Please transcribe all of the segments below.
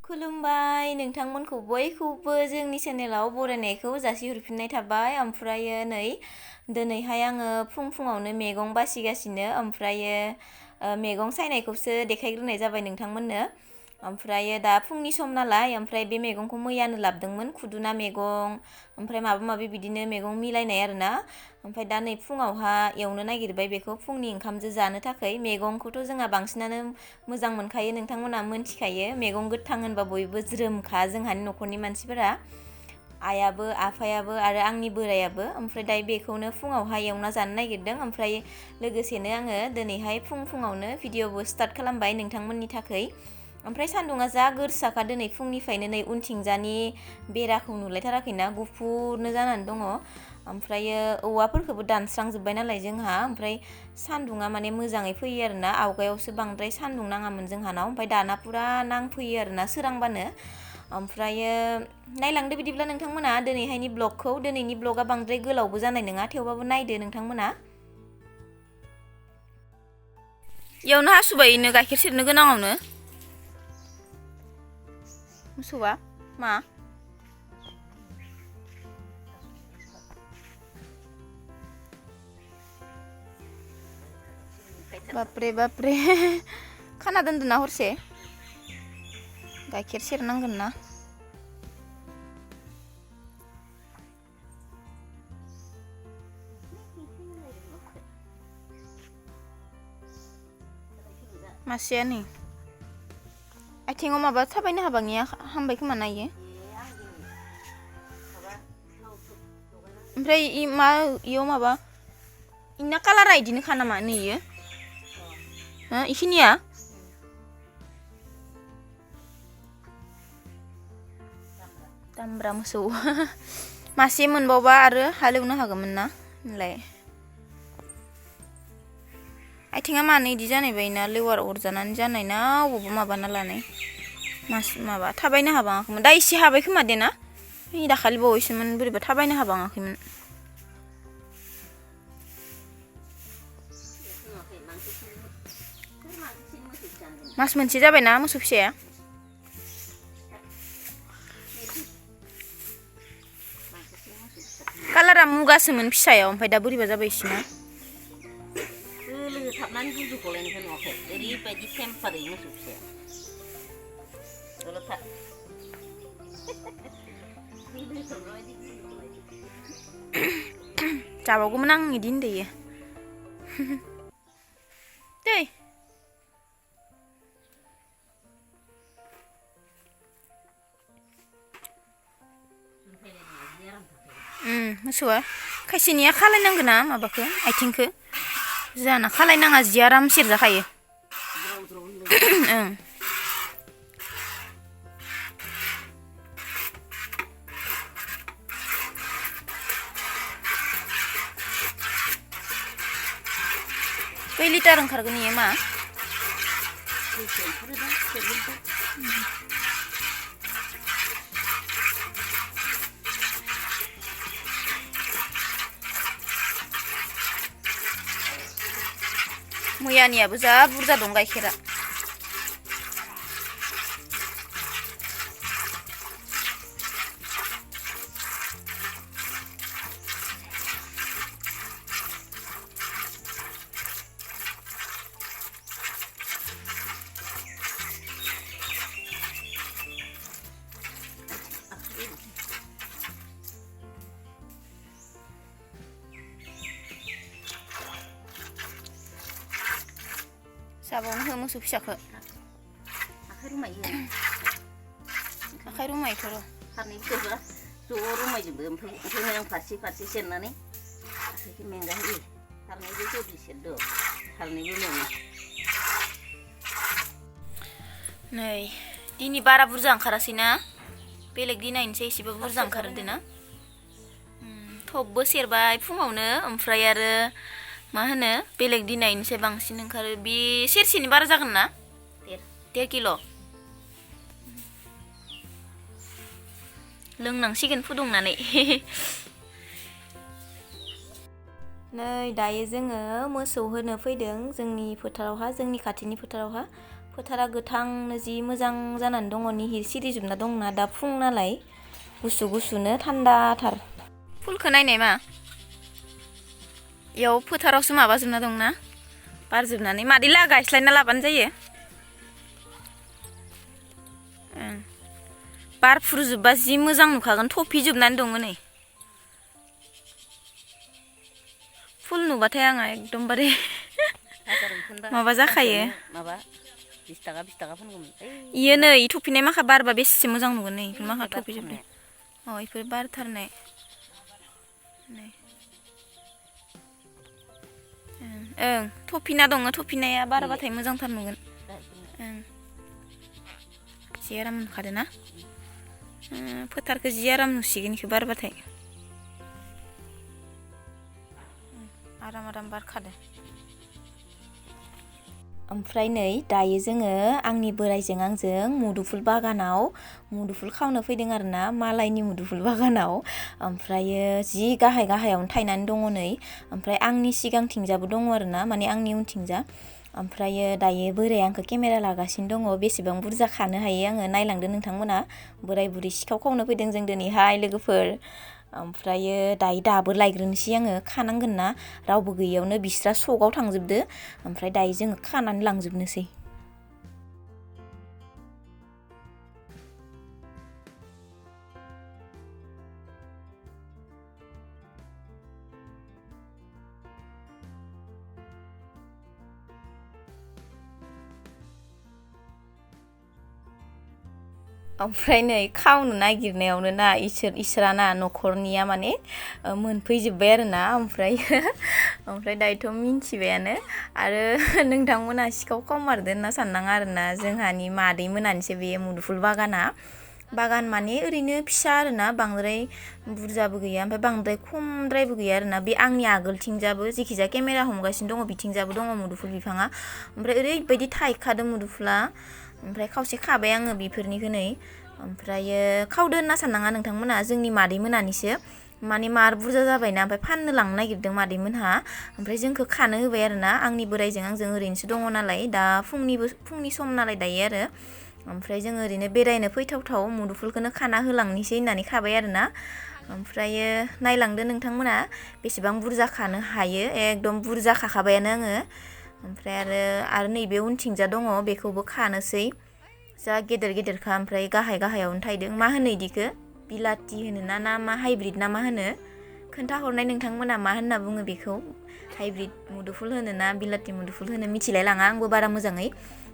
खुलुमबाय नोंथांमोनखौ बयखौबो जोंनि चेनेलाव बरायनायखौ जासिहरफिननाय थाबाय। ओमफ्रायो दिनैहाय आङो फुङावनो मैगं बासिगासिनो ओमफ्रायो मैगं सायनायखौसो देखायग्रोनाय जाबाय नोंथांमोननो। ओमफ्रायो दा फुंनि सम नालाय ओमफ्राय बे मैगंखौ मैयानो लाबोदोंमोन खुदुना मैगं ओमफ्राय माबा माबि बिदिनो मैगं मिलायनाय आरोना। ओमफ्राय दा नै फुङावहा एवनो नागिरबाय बेखौ फुंनि ओंखामजों जानो थाखाय। मैगंखौथ' जोंहा बांसिनानो मोजां मोनखायो, नोंथांमोना मोनथिखायो मैगं गोथां होनबा बयबो ज्रोमखा जोंहानि न'खरनि मानसिफोरा, आइयाबो आफायाबो आरो आंनि बोरायाबो। ओमफ्राय दायो बेखौनो फुङावहाय एवना जानो नागिरदों। ओमफ्राय लोगोसेनो आङो दिनैहाय फुङावनो भिडिअबो स्टार्ट खालामबाय नोंथांमोननि थाखाय। ओमफ्राय सान्दुङा जा गोरसाखा दिनै फुंनिफ्रायनो, नै उनथिंजानि बेराखौ नुलायथाराखैना गुफुरनो जानानै दङ। ओमफ्रायो औवाफोरखौबो दानस्रांजोब्बाय नालाय जोंहा, ओमफ्राय सान्दुङा माने मोजाङै फैयो आरोना। आवगायावसो बांद्राय सान्दुं नाङामोन जोंहानाव, ओमफ्राय दाना फुरा नांफैयो आरोना सोरांबानो। ओमफ्रायो नायलांदो बिदिब्ला नोंथांमोना दिनैहायनि ब्लगखौ। दिनैनि ब्लगा बांद्राय गोलावबो जानाय नङा, थेवबाबो नायदो नोंथांमोना। इयावनो हासुबाय इनो गाइखेर सेरनो गोनाङावनो। मोसौआ मा? बापरे बापरे खाना दोनदोंना हरसे, गाइखेर सेरनांगोन ना। मासेया नै आथिङाव माबा थाबायनो हाबाङिया हामबाय खोमा ना इयो। ओमफ्राय इयाव माबा इना कालारा इदिनोखा नामा नै इयो? इखिनिया दामब्रा मोसौ मासे मोनबावबा आरो हालेवनो हागौमोन ना होनलाय। आथिङा मानो इदि जानाय बायना, लेवार अरजानानै जानाय ना अबावबा माबाना लानाय। माबा थाबायनो हाबाङाखैमोन, दा एसे हाबाय खोमा दे ना। दाखालि बावैसोमोन बोरैबा थाबायनो हाबाङाखैमोन। मास मोनसे जाबायना मोसौ फिसाया। कालारा मुगासोमोन फिसायाव, ओमफ्राय दा बोरैबा जाबाय इसिना। थाबनानै गुजुखलायनायखौ नुवाखै, ओरैबायदि टेम्पारै मोसौ फिसाया। जाबावगौमोन आं इदि होनदोयो दै। मोसौआ खायसेनिया खालायनांगौ ना माबाखौ आथिंखौ, जाना खालायनाङा जि आराम सेरजाखायो। ओं खै लिटार ओंखारगोन इयो मा? मैयानियाबो जा बुरजा दं गाइखेरा। जाबावनो हो मोसौ फिसाखौ। आखाइ रुमायथ' र'। फारनै फिसाफ्रा ज' रुमायजोबो, ओमफ्राय आं फारसे सेरनानै आखाइखौ मेंगा होयो। फारनैबो ज'दि सेरदो, फारनैबो मेङो। नै दिनै बारा बुरजा ओंखारासैना, बेलेग दिनायनोसै एसेबो बुरजा ओंखारदो ना। थबबो सेरबाय फुङावनो, ओमफ्राय आरो मा होनो बेलेग दिनायनोसै बांसिन ओंखारो। बे सेरसेनि बारा जागोन ना, 1.5 किल'। लोंनांसिगोन फुदुंनानै। नै दायो जोङो मोसौ होनो फैदों जोंनि फोथारावहा, जोंनि खाथिनि फोथारावहा। फोथारा गोथांनो जि मोजां जानानै दङ निहिर सिरिजोबना दंना दा फुं नालाय गुसु गुसुनो थान्दाथार फुलखौ नायनाय मा इयाव फोथारावसो माबाजोबना दंना बारजोबनानै मादै ला गायस्लायना लाबानो जायो बारफुरजोबबा जि मोजां नुखागोन थफिजोबनानै दङ नै फुल नुबाथाय आंहा एकदमबारे माबा जाखायो माबा 20 थाखा फानगौमोन इयो नै थफिनाय माखा बारबा बेसेसो मोजां नुगोन नै इफोर माखा थफिजोबदों इफोर बारथारनाय नै ओं थफिना दङ थफिनाया बारबाथाय मोजांथार नुगोन ओं जि आराम नुखादो ना फोथारखौ जि आराम नुसिगोन इखो बारबाथाय आराम आराम बारखादो ओमफ्राय नै दायो जोङो आंनि बोराइजों आंजों मुदुफुल बागानाव मुदुफुल खावनो फैदों आरोना मालायनि मुदुफुल बागानाव ओमफ्रायो जि गाहाय गाहायावनो थायनानै दङ नै ओमफ्राय आंनि सिगांथिंजाबो दङ आरोना माने आंनि उनथिंजा ओमफ्रायो दायो बोराया आंखौ केमेरा लागासिनो दङ बेसेबां बुरजा खानो हायो आङो नायलांदो नोंथांमोना बोराय बुरि सिखाव खावनो फैदों जों दिनैहाय लोगोफोर ओमफ्रायो दाबो लायग्रोनोसै आङो खानांगोन ना रावबो गैयियावनो बिस्रा सकआव थांजोबदो ओमफ्राय दायो जोङो खानानै लांजोबनोसै ओमफ्राय नै खावनो नागिरनायावनो ना इसोराना न'खरनिया माने मोनफैजोब्बाय आरोना ओमफ्राय दायोथ' मिन्थिबायानो आरो नोंथांमोना सिखाव खावमारदो होनना साननाङा आरोना जोंहानि मादै मोनानिसो बे मुदुफुल बागान माने ओरैनो फिसा आरोना बांद्राय बुरजाबो गैया ओमफ्राय बांद्राय खमद्रायबो गैया आरोना बे आंनि आगोलथिंजाबो जेखिजाया केमेरा हमगासिनो दङ बिथिंजाबो दङ मुदुफुल बिफाङा ओमफ्राय ओरैबायदि थाइखादों मुदुफुला ओमफ्राय खावसे खाबाय आङो बेफोरनिखौ नै ओमफ्रायो खावदो होनना साननाङा नोंथांमोना जोंनि मादै मोनानिसो माने मार बुरजा जाबायना ओमफ्राय फाननो लांनो नागिरदों मादै मोनहा ओमफ्राय जोंखौ खानो होबाय आरोना आंनि बोराइजों आंजों ओरैनोसो दङ नालाय दा फुंनि सम नालाय दायो आरो ओमफ्राय जोङो ओरैनो बेरायनो फैथावथाव मुदुफुलखौनो खाना होलांनोसै होननानै खाबाय आरोना ओमफ्रायो नायलांदो नोंथांमोना बेसेबां बुरजा खानो हायो एकदम बुरजा खाखाबायानो आङो ओमफ्राय आरो नैबे उनथिंजा दङ बेखौबो खानोसै जा गेदेरखा ओमफ्राय गाहायावनो थायदों मा होनो इदिखो बिलाथि होनो ना मा हाइब्रिद ना मा होनो खोन्थाहरनाय नोंथांमोना मा होनना बुङो बेखौ हाइब्रिद मुदुफुल होनो ना बिलाथि मुदुफुल होनो मिथिलाय लाङा आंबो बारा मोजाङै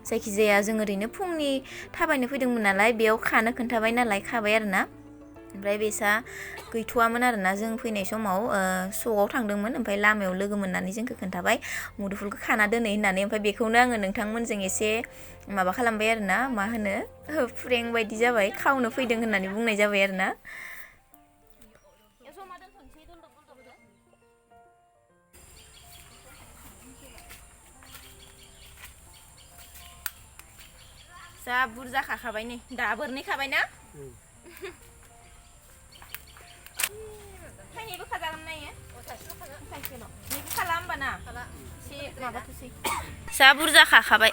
जायखिजाया जों ओरैनो फुंनि थाबायनो फैदोंमोन नालाय बेयाव खानो खोन्थाबाय नालाय खाबाय आरोना ओमफ्राय बेसा गैथ'वामोन आरोना जों फैनाय समाव सकआव थांदोंमोन ओमफ्राय लामायाव लोगो मोननानै जोंखौ खोन्थाबाय मुदुफुलखौ खाना दोनै होननानै ओमफ्राय बेखौनो आङो नोंथांमोनजों एसे माबा खालामबाय आरोना मा होनो फ्रेंक बायदि जाबाय खावनो फैदों होननानै बुंनाय जाबाय आरोना जा बुरजा खाखाबाय नै दाबोरनै खाबाय ना थाइनैबो खाजागोन ना इयो थाइसेल' नैबो खाला होमबा ना एसे माबाथोसै जा बुरजा खाखाबाय